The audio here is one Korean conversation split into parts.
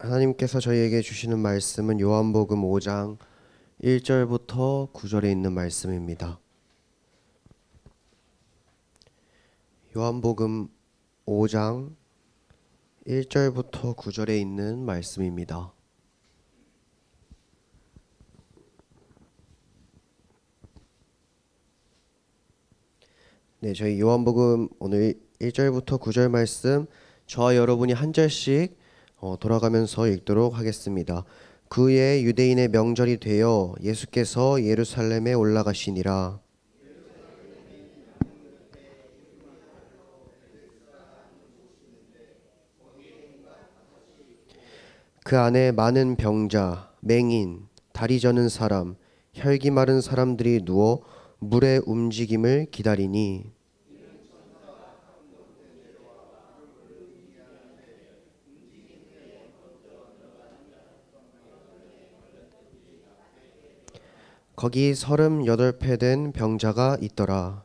하나님께서 저희에게 주시는 말씀은 요한복음 5장 1절부터 9절에 있는 말씀입니다. 요한복음 5장 1절부터 9절에 있는 말씀입니다. 네, 저희 요한복음 오늘 1절부터 9절 말씀 저와 여러분이 한 절씩 돌아가면서 읽도록 하겠습니다. 그의 유대인의 명절이 되어 예수께서 예루살렘에 올라가시니라. 그 안에 많은 병자, 맹인, 다리 저는 사람, 혈기 마른 사람들이 누워 물의 움직임을 기다리니 거기 38배 된 병자가 있더라.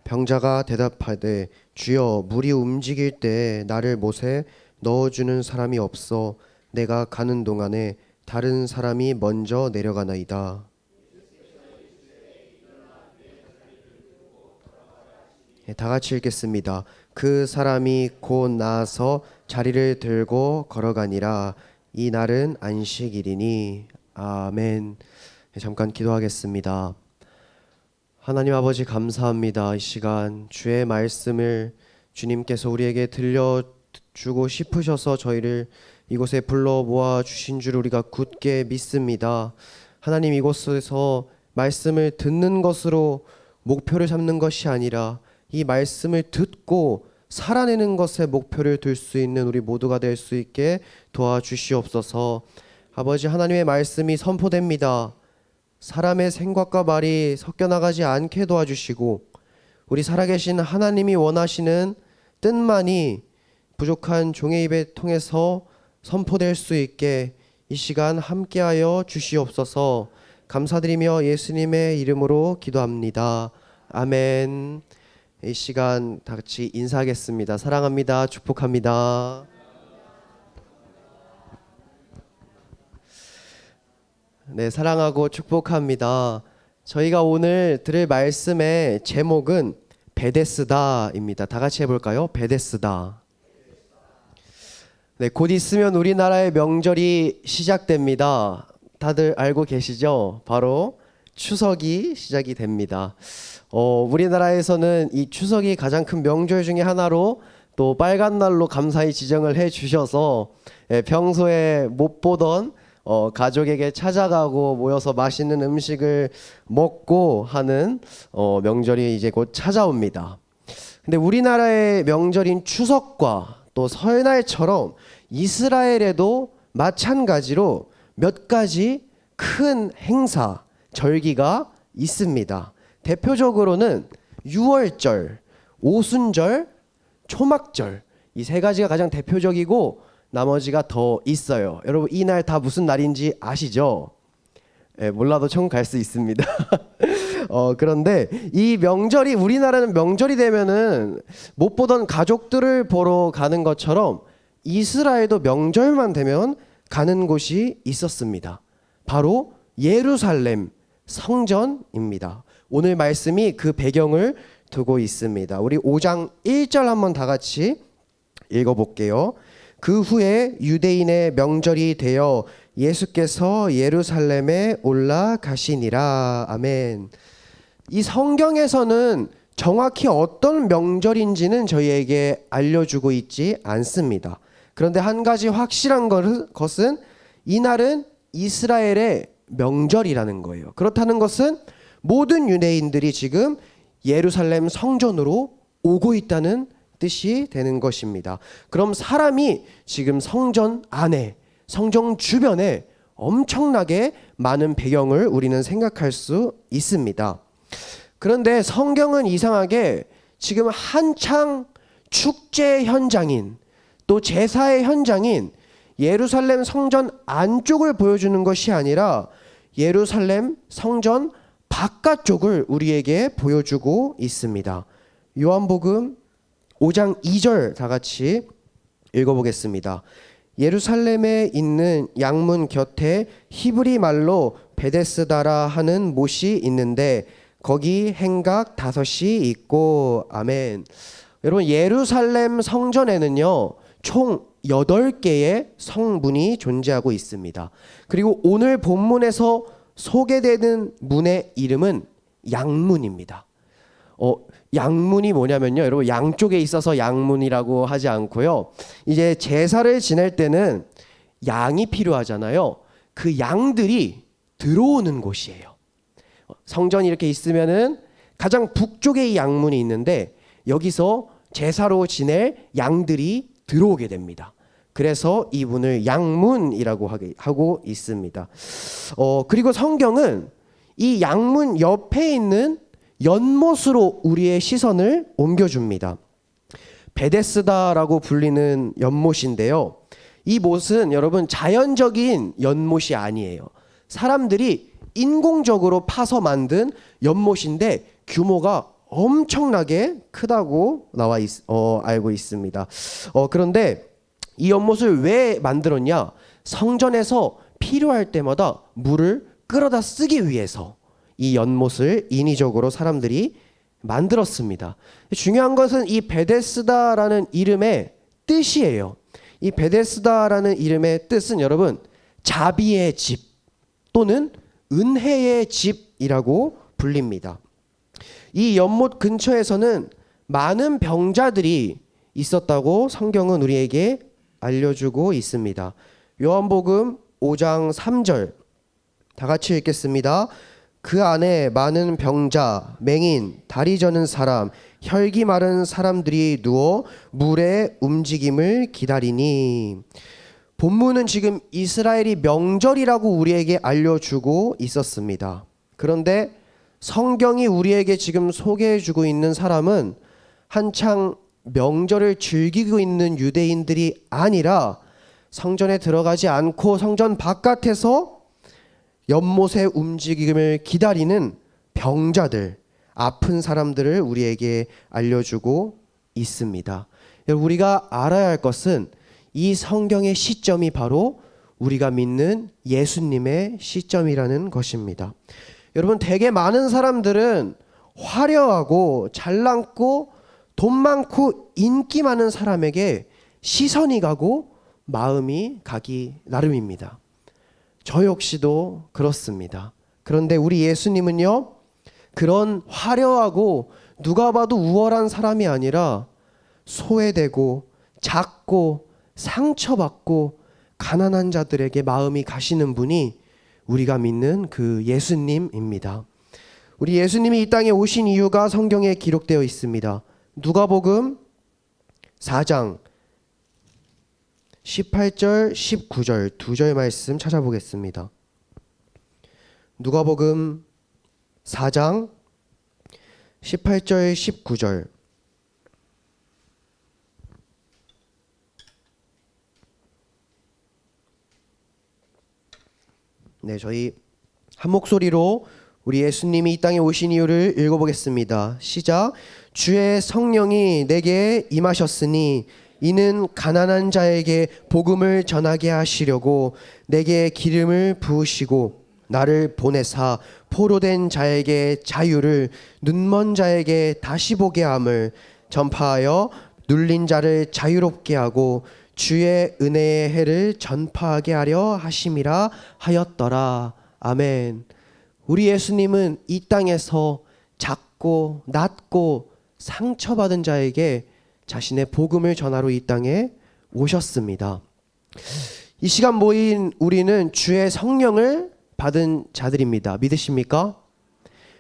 병자가 대답하되 주여 물이 움직일 때 나를 못에 넣어주는 사람이 없어 내가 가는 동안에 다른 사람이 먼저 내려가나이다. 다 같이 읽겠습니다. 그 사람이 곧 나아서 자리를 들고 걸어가니라. 이 날은 안식일이니. 아멘. 잠깐 기도하겠습니다. 하나님 아버지 감사합니다. 이 시간 주의 말씀을 주님께서 우리에게 들려주고 싶으셔서 저희를 이곳에 불러 모아 주신 줄 우리가 굳게 믿습니다. 하나님 이곳에서 말씀을 듣는 것으로 목표를 삼는 것이 아니라 이 말씀을 듣고 살아내는 것에 목표를 둘 수 있는 우리 모두가 될 수 있게 도와주시옵소서. 아버지 하나님의 말씀이 선포됩니다. 사람의 생각과 말이 섞여나가지 않게 도와주시고 우리 살아계신 하나님이 원하시는 뜻만이 부족한 종의 입에 통해서 선포될 수 있게 이 시간 함께하여 주시옵소서. 감사드리며 예수님의 이름으로 기도합니다. 아멘. 이 시간 다 같이 인사하겠습니다. 사랑합니다. 축복합니다. 네, 사랑하고 축복합니다. 저희가 오늘 들을 말씀의 제목은 베데스다입니다. 다 같이 해볼까요? 베데스다. 네, 곧 있으면 우리나라의 명절이 시작됩니다. 다들 알고 계시죠? 바로 추석이 시작이 됩니다. 우리나라에서는 이 추석이 가장 큰 명절 중에 하나로 또 빨간 날로 감사히 지정을 해 주셔서 평소에 못 보던 가족에게 찾아가고 모여서 맛있는 음식을 먹고 하는 명절이 이제 곧 찾아옵니다. 근데 우리나라의 명절인 추석과 또 설날처럼 이스라엘에도 마찬가지로 몇 가지 큰 행사, 절기가 있습니다. 대표적으로는 유월절, 오순절, 초막절 이 세 가지가 가장 대표적이고 나머지가 더 있어요. 여러분 이 날 다 무슨 날인지 아시죠? 몰라도 천국 갈 수 있습니다. 그런데 이 명절이 우리나라는 명절이 되면은 못 보던 가족들을 보러 가는 것처럼 이스라엘도 명절만 되면 가는 곳이 있었습니다. 바로 예루살렘 성전입니다. 오늘 말씀이 그 배경을 두고 있습니다. 우리 5장 1절 한번 다 같이 읽어볼게요. 그 후에 유대인의 명절이 되어 예수께서 예루살렘에 올라가시니라. 아멘. 이 성경에서는 정확히 어떤 명절인지는 저희에게 알려주고 있지 않습니다. 그런데 한 가지 확실한 것은 이날은 이스라엘의 명절이라는 거예요. 그렇다는 것은 모든 유대인들이 지금 예루살렘 성전으로 오고 있다는 뜻이 되는 것입니다. 그럼 사람이 지금 성전 안에, 성전 주변에 엄청나게 많은 배경을 우리는 생각할 수 있습니다. 그런데 성경은 이상하게 지금 한창 축제 현장인 또 제사의 현장인 예루살렘 성전 안쪽을 보여주는 것이 아니라 예루살렘 성전 바깥쪽을 우리에게 보여주고 있습니다. 요한복음 5장 2절 다 같이 읽어보겠습니다. 예루살렘에 있는 양문 곁에 히브리 말로 베데스다라 하는 못이 있는데 거기 행각 5이 있고. 아멘. 여러분, 예루살렘 성전에는요 총 8개의 성문이 존재하고 있습니다. 그리고 오늘 본문에서 소개되는 문의 이름은 양문입니다. 양문이 뭐냐면요, 여러분, 양쪽에 있어서 양문이라고 하지 않고요, 이제 제사를 지낼 때는 양이 필요하잖아요. 그 양들이 들어오는 곳이에요. 성전이 이렇게 있으면은 가장 북쪽에 이 양문이 있는데 여기서 제사로 지낼 양들이 들어오게 됩니다. 그래서 이 문을 양문이라고 하고 있습니다. 그리고 성경은 이 양문 옆에 있는 연못으로 우리의 시선을 옮겨줍니다. 베데스다라고 불리는 연못인데요, 이 못은 여러분 자연적인 연못이 아니에요. 사람들이 인공적으로 파서 만든 연못인데 규모가 엄청나게 크다고 알고 있습니다. 그런데 이 연못을 왜 만들었냐? 성전에서 필요할 때마다 물을 끌어다 쓰기 위해서 이 연못을 인위적으로 사람들이 만들었습니다. 중요한 것은 이 베데스다라는 이름의 뜻이에요. 이 베데스다라는 이름의 뜻은 여러분 자비의 집 또는 은혜의 집이라고 불립니다. 이 연못 근처에서는 많은 병자들이 있었다고 성경은 우리에게 알려주고 있습니다. 요한복음 5장 3절 다 같이 읽겠습니다. 그 안에 많은 병자, 맹인, 다리 저는 사람, 혈기 마른 사람들이 누워 물의 움직임을 기다리니. 본문은 지금 이스라엘이 명절이라고 우리에게 알려주고 있었습니다. 그런데 성경이 우리에게 지금 소개해주고 있는 사람은 한창 명절을 즐기고 있는 유대인들이 아니라 성전에 들어가지 않고 성전 바깥에서 연못의 움직임을 기다리는 병자들, 아픈 사람들을 우리에게 알려주고 있습니다. 우리가 알아야 할 것은 이 성경의 시점이 바로 우리가 믿는 예수님의 시점이라는 것입니다. 여러분, 되게 많은 사람들은 화려하고 잘났고 돈 많고 인기 많은 사람에게 시선이 가고 마음이 가기 나름입니다. 저 역시도 그렇습니다. 그런데 우리 예수님은요, 그런 화려하고 누가 봐도 우월한 사람이 아니라 소외되고 작고 상처받고 가난한 자들에게 마음이 가시는 분이 우리가 믿는 그 예수님입니다. 우리 예수님이 이 땅에 오신 이유가 성경에 기록되어 있습니다. 누가복음 4장 18절 19절 두 절 말씀 찾아보겠습니다. 누가복음 4장 18절 19절. 네, 저희 한 목소리로 우리 예수님이 이 땅에 오신 이유를 읽어보겠습니다. 시작. 주의 성령이 내게 임하셨으니 이는 가난한 자에게 복음을 전하게 하시려고 내게 기름을 부으시고 나를 보내사 포로된 자에게 자유를, 눈먼 자에게 다시 보게 함을, 전파하여 눌린 자를 자유롭게 하고 주의 은혜의 해를 전파하게 하려 하심이라 하였더라. 아멘. 우리 예수님은 이 땅에서 작고 낮고 상처받은 자에게 자신의 복음을 전하러 이 땅에 오셨습니다. 이 시간 모인 우리는 주의 성령을 받은 자들입니다. 믿으십니까?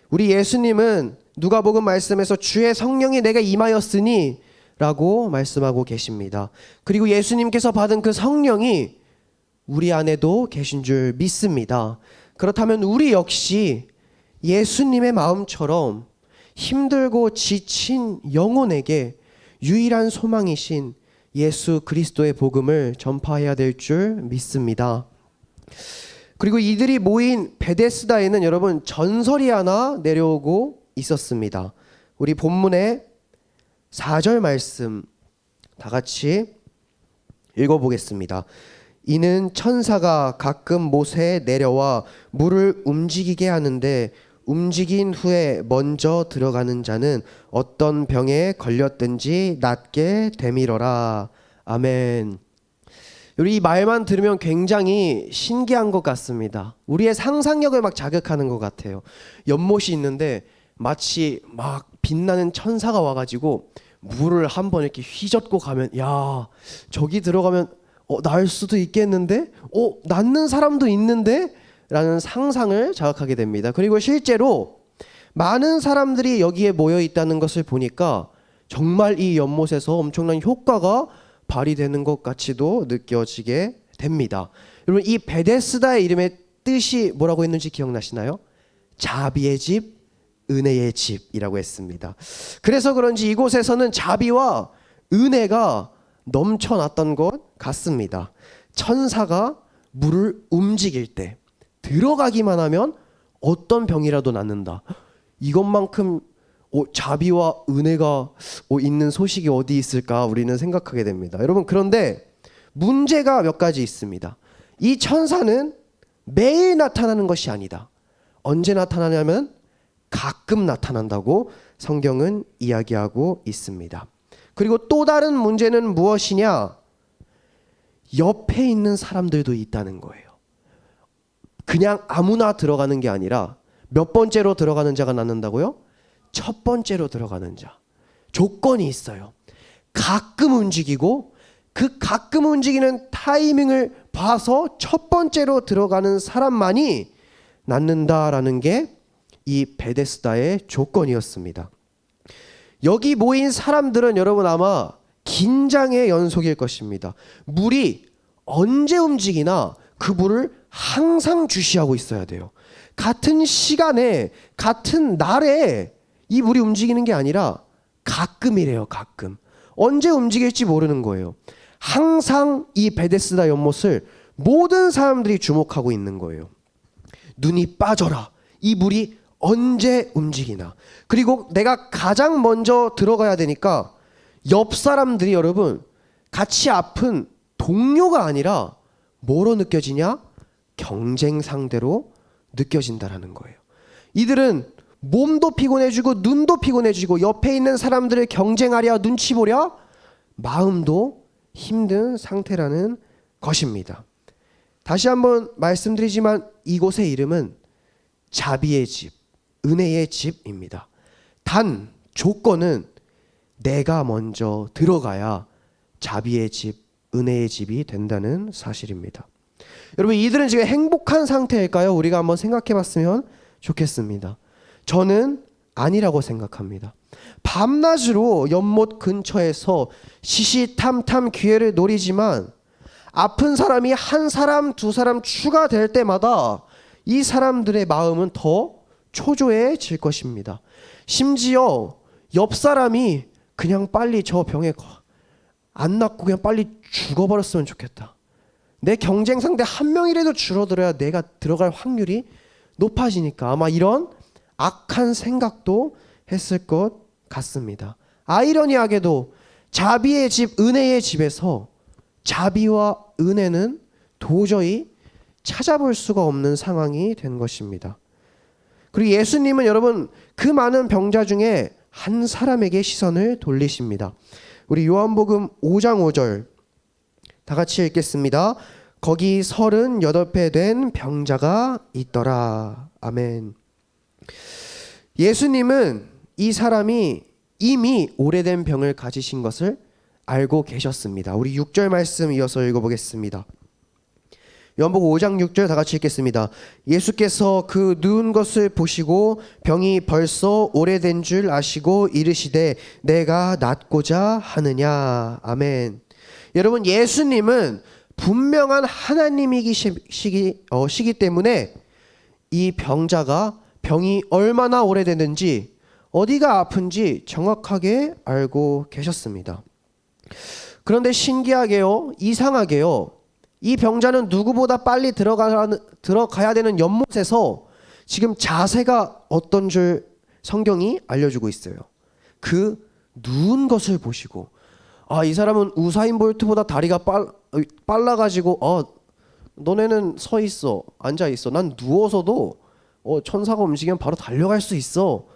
우리 예수님은 누가복음 말씀에서 주의 성령이 내게 임하였으니 라고 말씀하고 계십니다. 그리고 예수님께서 받은 그 성령이 우리 안에도 계신 줄 믿습니다. 그렇다면 우리 역시 예수님의 마음처럼 힘들고 지친 영혼에게 유일한 소망이신 예수 그리스도의 복음을 전파해야 될 줄 믿습니다. 그리고 이들이 모인 베데스다에는 여러분 전설이 하나 내려오고 있었습니다. 우리 본문의 4절 말씀 다 같이 읽어보겠습니다. 이는 천사가 가끔 못에 내려와 물을 움직이게 하는데 움직인 후에 먼저 들어가는 자는 어떤 병에 걸렸든지 낫게 되밀어라. 아멘. 우리 이 말만 들으면 굉장히 신기한 것 같습니다. 우리의 상상력을 막 자극하는 것 같아요. 연못이 있는데 마치 막 빛나는 천사가 와가지고 물을 한번 이렇게 휘젓고 가면, 야, 저기 들어가면 날 수도 있겠는데? 낫는 사람도 있는데? 라는 상상을 자극하게 됩니다. 그리고 실제로 많은 사람들이 여기에 모여 있다는 것을 보니까 정말 이 연못에서 엄청난 효과가 발휘되는 것 같이도 느껴지게 됩니다. 여러분, 이 베데스다의 이름의 뜻이 뭐라고 했는지 기억나시나요? 자비의 집, 은혜의 집이라고 했습니다. 그래서 그런지 이곳에서는 자비와 은혜가 넘쳐났던 것 같습니다. 천사가 물을 움직일 때 들어가기만 하면 어떤 병이라도 낫는다. 이것만큼 자비와 은혜가 있는 소식이 어디 있을까 우리는 생각하게 됩니다. 여러분, 그런데 문제가 몇 가지 있습니다. 이 천사는 매일 나타나는 것이 아니다. 언제 나타나냐면 가끔 나타난다고 성경은 이야기하고 있습니다. 그리고 또 다른 문제는 무엇이냐? 옆에 있는 사람들도 있다는 거예요. 그냥 아무나 들어가는 게 아니라 몇 번째로 들어가는 자가 낫는다고요? 첫 번째로 들어가는 자. 조건이 있어요. 가끔 움직이고 그 가끔 움직이는 타이밍을 봐서 첫 번째로 들어가는 사람만이 낫는다라는 게 이 베데스다의 조건이었습니다. 여기 모인 사람들은 여러분 아마 긴장의 연속일 것입니다. 물이 언제 움직이나 그 물을 항상 주시하고 있어야 돼요. 같은 시간에 같은 날에 이 물이 움직이는 게 아니라 가끔이래요. 가끔. 언제 움직일지 모르는 거예요. 항상 이 베데스다 연못을 모든 사람들이 주목하고 있는 거예요. 눈이 빠져라. 이 물이 언제 움직이나. 그리고 내가 가장 먼저 들어가야 되니까 옆 사람들이 여러분 같이 아픈 동료가 아니라 뭐로 느껴지냐? 경쟁 상대로 느껴진다라는 거예요. 이들은 몸도 피곤해지고 눈도 피곤해지고 옆에 있는 사람들을 경쟁하랴 눈치 보랴 마음도 힘든 상태라는 것입니다. 다시 한번 말씀드리지만 이곳의 이름은 자비의 집, 은혜의 집입니다. 단 조건은 내가 먼저 들어가야 자비의 집, 은혜의 집이 된다는 사실입니다. 여러분, 이들은 지금 행복한 상태일까요? 우리가 한번 생각해 봤으면 좋겠습니다. 저는 아니라고 생각합니다. 밤낮으로 연못 근처에서 시시탐탐 기회를 노리지만 아픈 사람이 한 사람, 두 사람 추가될 때마다 이 사람들의 마음은 더 초조해질 것입니다. 심지어 옆 사람이 그냥 빨리 저 병에 안 낫고 그냥 빨리 죽어버렸으면 좋겠다. 내 경쟁 상대 한 명이라도 줄어들어야 내가 들어갈 확률이 높아지니까 아마 이런 악한 생각도 했을 것 같습니다. 아이러니하게도 자비의 집, 은혜의 집에서 자비와 은혜는 도저히 찾아볼 수가 없는 상황이 된 것입니다. 그리고 예수님은 여러분 그 많은 병자 중에 한 사람에게 시선을 돌리십니다. 우리 요한복음 5장 5절 다 같이 읽겠습니다. 거기 38배 된 병자가 있더라. 아멘. 예수님은 이 사람이 이미 오래된 병을 가지신 것을 알고 계셨습니다. 우리 6절 말씀 이어서 읽어보겠습니다. 요한복음 5장 6절 다 같이 읽겠습니다. 예수께서 그 누운 것을 보시고 병이 벌써 오래된 줄 아시고 이르시되 내가 낫고자 하느냐. 아멘. 여러분, 예수님은 분명한 하나님이시기 때문에 이 병자가 병이 얼마나 오래됐는지 어디가 아픈지 정확하게 알고 계셨습니다. 그런데 신기하게요, 이상하게요, 이 병자는 누구보다 빨리 들어가야 되는 연못에서 지금 자세가 어떤 줄 성경이 알려주고 있어요. 그 누운 것을 보시고 이 사람은 우사인 볼트보다 다리가 빨라가지고 너네는 서 있어, 앉아 있어, 난 누워서도 천사가 움직이면 바로 달려갈 수 있어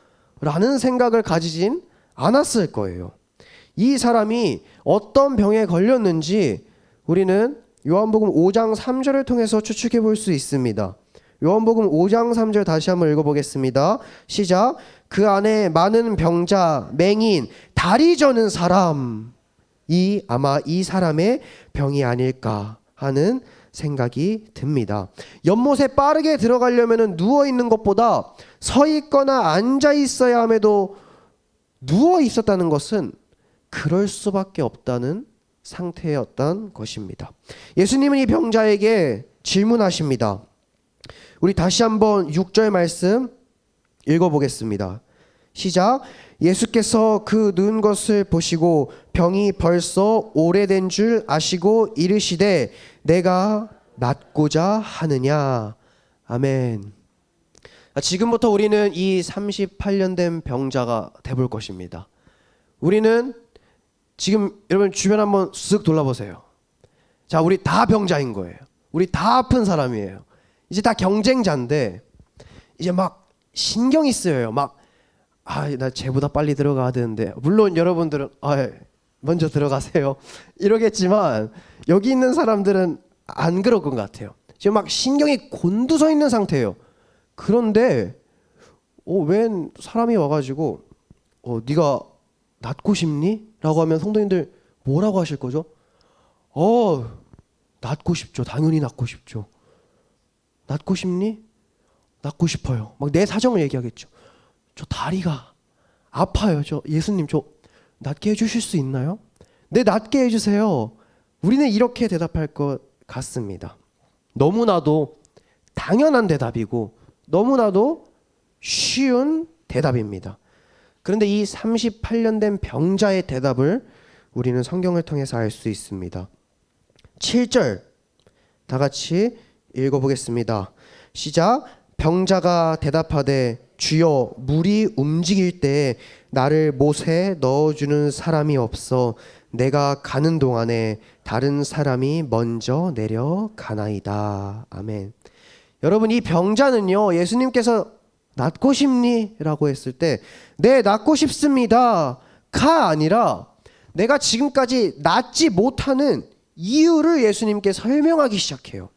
라는 생각을 가지진 않았을 거예요. 이 사람이 어떤 병에 걸렸는지 우리는 요한복음 5장 3절을 통해서 추측해 볼 수 있습니다. 요한복음 5장 3절 다시 한번 읽어보겠습니다. 시작. 그 안에 많은 병자, 맹인, 다리 저는 사람이 아마 이 사람의 병이 아닐까 하는 생각이 듭니다. 연못에 빠르게 들어가려면 누워 있는 것보다 서 있거나 앉아 있어야 함에도 누워 있었다는 것은 그럴 수밖에 없다는 상태였던 것입니다. 예수님은 이 병자에게 질문하십니다. 우리 다시 한번 6절 말씀 읽어보겠습니다. 시작. 예수께서 그 누운 것을 보시고 병이 벌써 오래된 줄 아시고 이르시되 내가 낫고자 하느냐. 아멘. 지금부터 우리는 이 38년 된 병자가 돼볼 것입니다. 우리는 지금 여러분 주변 한번 쓱 돌아보세요. 자, 우리 다 병자인 거예요. 우리 다 아픈 사람이에요. 이제 다 경쟁자인데 이제 막 신경이 쓰여요. 막 나 쟤보다 빨리 들어가야 되는데, 물론 여러분들은 먼저 들어가세요 이러겠지만 여기 있는 사람들은 안 그럴 것 같아요. 지금 막 신경이 곤두서 있는 상태예요. 그런데 웬 사람이 와가지고 네가 낫고 싶니? 라고 하면 성도님들 뭐라고 하실 거죠? 낫고 싶죠. 당연히 낫고 싶죠. 낫고 싶니? 낫고 싶어요. 막 내 사정을 얘기하겠죠. 저 다리가 아파요. 예수님 저 낫게 해주실 수 있나요? 네, 낫게 해주세요. 우리는 이렇게 대답할 것 같습니다. 너무나도 당연한 대답이고 너무나도 쉬운 대답입니다. 그런데 이 38년 된 병자의 대답을 우리는 성경을 통해서 알 수 있습니다. 7절 다 같이 읽어보겠습니다. 시작. 병자가 대답하되 주여 물이 움직일 때 나를 못에 넣어주는 사람이 없어 내가 가는 동안에 다른 사람이 먼저 내려가나이다. 아멘. 여러분, 이 병자는요, 예수님께서 낫고 싶니? 라고 했을 때 네, 낫고 싶습니다 가 아니라 내가 지금까지 낫지 못하는 이유를 예수님께 설명하기 시작해요.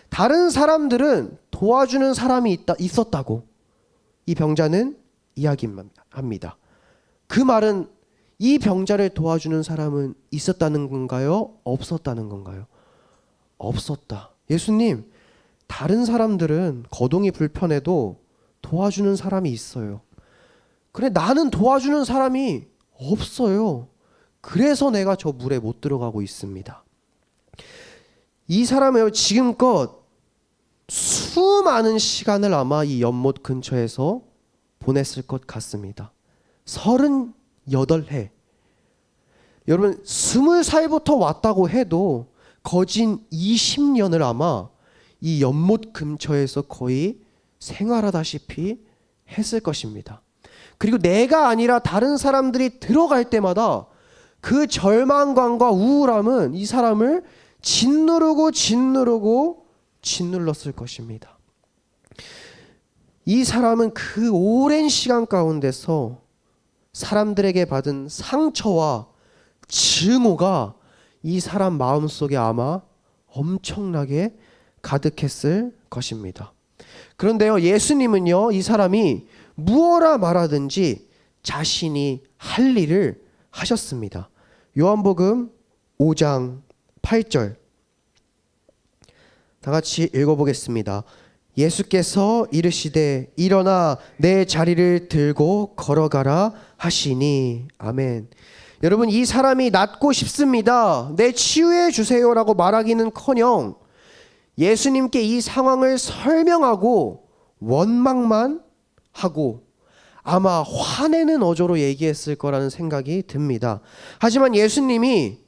다른 사람들은 도와주는 사람이 있었다고 이 병자는 이야기합니다. 그 말은 이 병자를 도와주는 사람은 있었다는 건가요? 없었다는 건가요? 없었다. 예수님, 다른 사람들은 거동이 불편해도 도와주는 사람이 있어요. 그래, 나는 도와주는 사람이 없어요. 그래서 내가 저 물에 못 들어가고 있습니다. 이 사람은 지금껏 수많은 시간을 아마 이 연못 근처에서 보냈을 것 같습니다. 38해. 여러분, 20살부터 왔다고 해도 거진 20년을 아마 이 연못 근처에서 거의 생활하다시피 했을 것입니다. 그리고 내가 아니라 다른 사람들이 들어갈 때마다 그 절망감과 우울함은 이 사람을 짓눌렀을 것입니다. 이 사람은 그 오랜 시간 가운데서 사람들에게 받은 상처와 증오가 이 사람 마음속에 아마 엄청나게 가득했을 것입니다. 그런데요, 예수님은요, 이 사람이 무엇라 말하든지 자신이 할 일을 하셨습니다. 요한복음 5장 8절 다 같이 읽어보겠습니다. 예수께서 이르시되 일어나 내 자리를 들고 걸어가라 하시니. 아멘. 여러분, 이 사람이 낫고 싶습니다, 내 치유해 주세요라고 말하기는커녕 예수님께 이 상황을 설명하고 원망만 하고 아마 화내는 어조로 얘기했을 거라는 생각이 듭니다. 하지만 예수님이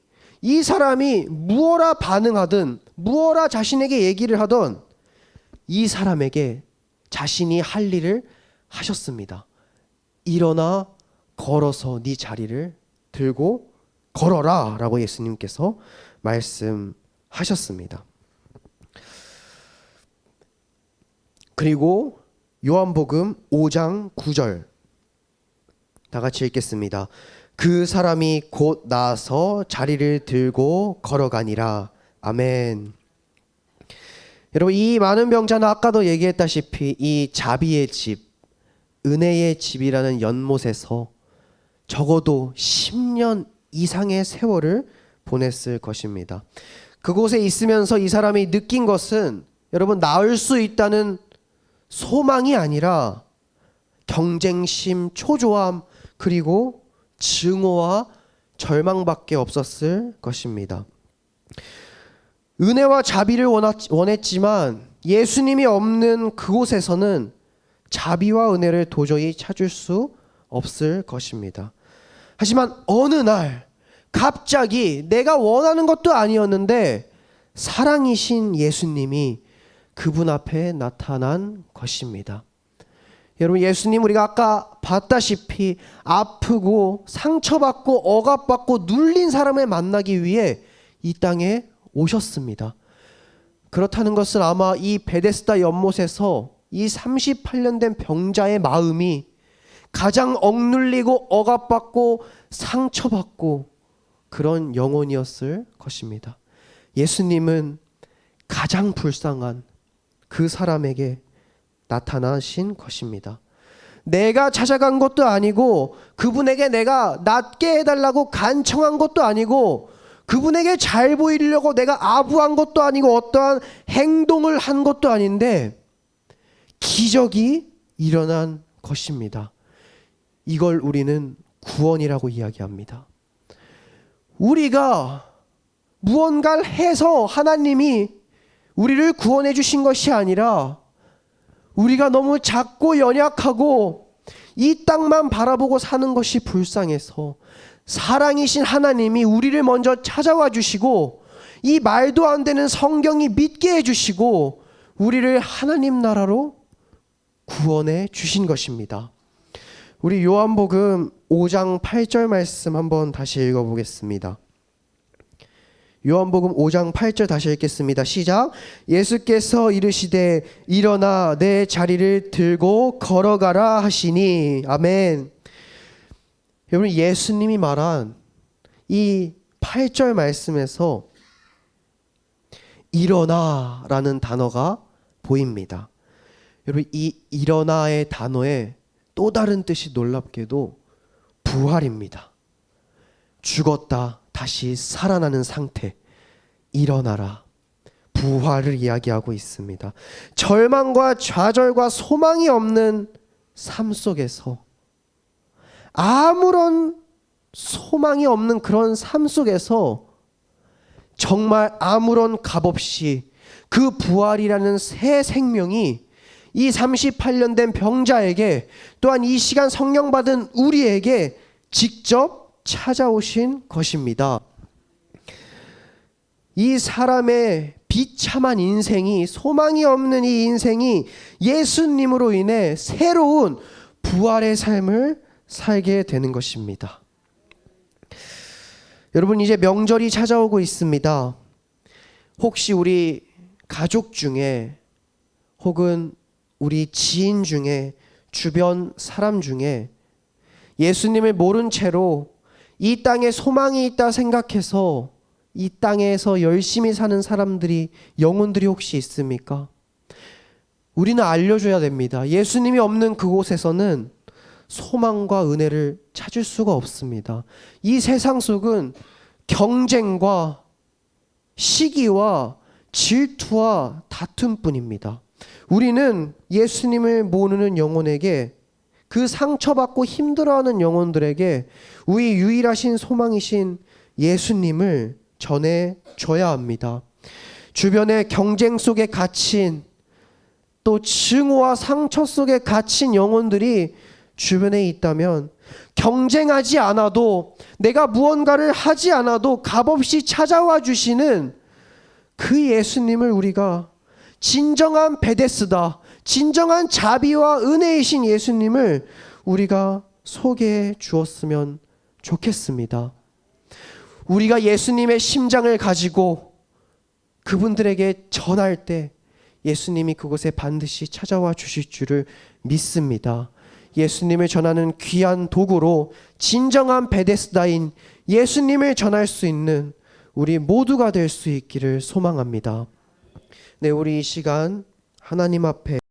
이 사람이 무엇라 반응하든 무어라 자신에게 얘기를 하던 이 사람에게 자신이 할 일을 하셨습니다. 일어나 걸어서 네 자리를 들고 걸어라 라고 예수님께서 말씀하셨습니다. 그리고 요한복음 5장 9절 다 같이 읽겠습니다. 그 사람이 곧 나서 자리를 들고 걸어가니라. 아멘. 여러분, 이 많은 병자는 아까도 얘기했다시피 이 자비의 집, 은혜의 집이라는 연못에서 적어도 10년 이상의 세월을 보냈을 것입니다. 그곳에 있으면서 이 사람이 느낀 것은 여러분, 나을 수 있다는 소망이 아니라 경쟁심, 초조함, 그리고 증오와 절망밖에 없었을 것입니다. 은혜와 자비를 원했지만 예수님이 없는 그곳에서는 자비와 은혜를 도저히 찾을 수 없을 것입니다. 하지만 어느 날 갑자기 내가 원하는 것도 아니었는데 사랑이신 예수님이 그분 앞에 나타난 것입니다. 여러분, 예수님 우리가 아까 봤다시피 아프고 상처받고 억압받고 눌린 사람을 만나기 위해 이 땅에 오셨습니다. 그렇다는 것은 아마 이 베데스다 연못에서 이 38년 된 병자의 마음이 가장 억눌리고 억압받고 상처받고 그런 영혼이었을 것입니다. 예수님은 가장 불쌍한 그 사람에게 나타나신 것입니다. 내가 찾아간 것도 아니고 그분에게 내가 낫게 해달라고 간청한 것도 아니고 그분에게 잘 보이려고 내가 아부한 것도 아니고 어떠한 행동을 한 것도 아닌데 기적이 일어난 것입니다. 이걸 우리는 구원이라고 이야기합니다. 우리가 무언가를 해서 하나님이 우리를 구원해 주신 것이 아니라 우리가 너무 작고 연약하고 이 땅만 바라보고 사는 것이 불쌍해서 사랑이신 하나님이 우리를 먼저 찾아와 주시고 이 말도 안 되는 성경이 믿게 해주시고 우리를 하나님 나라로 구원해 주신 것입니다. 우리 요한복음 5장 8절 말씀 한번 다시 읽어보겠습니다. 요한복음 5장 8절 다시 읽겠습니다. 시작. 예수께서 이르시되 일어나 내 자리를 들고 걸어가라 하시니. 아멘. 여러분, 예수님이 말한 이 8절 말씀에서 일어나라는 단어가 보입니다. 여러분, 이 일어나의 단어에 또 다른 뜻이 놀랍게도 부활입니다. 죽었다 다시 살아나는 상태, 일어나라, 부활을 이야기하고 있습니다. 절망과 좌절과 소망이 없는 삶 속에서, 아무런 소망이 없는 그런 삶 속에서 정말 아무런 값 없이 그 부활이라는 새 생명이 이 38년 된 병자에게, 또한 이 시간 성령 받은 우리에게 직접 찾아오신 것입니다. 이 사람의 비참한 인생이, 소망이 없는 이 인생이 예수님으로 인해 새로운 부활의 삶을 살게 되는 것입니다. 여러분, 이제 명절이 찾아오고 있습니다. 혹시 우리 가족 중에 혹은 우리 지인 중에, 주변 사람 중에 예수님을 모른 채로 이 땅에 소망이 있다 생각해서 이 땅에서 열심히 사는 사람들이, 영혼들이 혹시 있습니까? 우리는 알려줘야 됩니다. 예수님이 없는 그곳에서는 소망과 은혜를 찾을 수가 없습니다. 이 세상 속은 경쟁과 시기와 질투와 다툼뿐입니다. 우리는 예수님을 모르는 영혼에게, 그 상처받고 힘들어하는 영혼들에게 우리 유일하신 소망이신 예수님을 전해줘야 합니다. 주변의 경쟁 속에 갇힌, 또 증오와 상처 속에 갇힌 영혼들이 주변에 있다면 경쟁하지 않아도, 내가 무언가를 하지 않아도 값없이 찾아와 주시는 그 예수님을 우리가 진정한 베데스다, 진정한 자비와 은혜이신 예수님을 우리가 소개해 주었으면 좋겠습니다. 우리가 예수님의 심장을 가지고 그분들에게 전할 때 예수님이 그곳에 반드시 찾아와 주실 줄을 믿습니다. 예수님을 전하는 귀한 도구로 진정한 베데스다인 예수님을 전할 수 있는 우리 모두가 될 수 있기를 소망합니다. 네, 우리 이 시간 하나님 앞에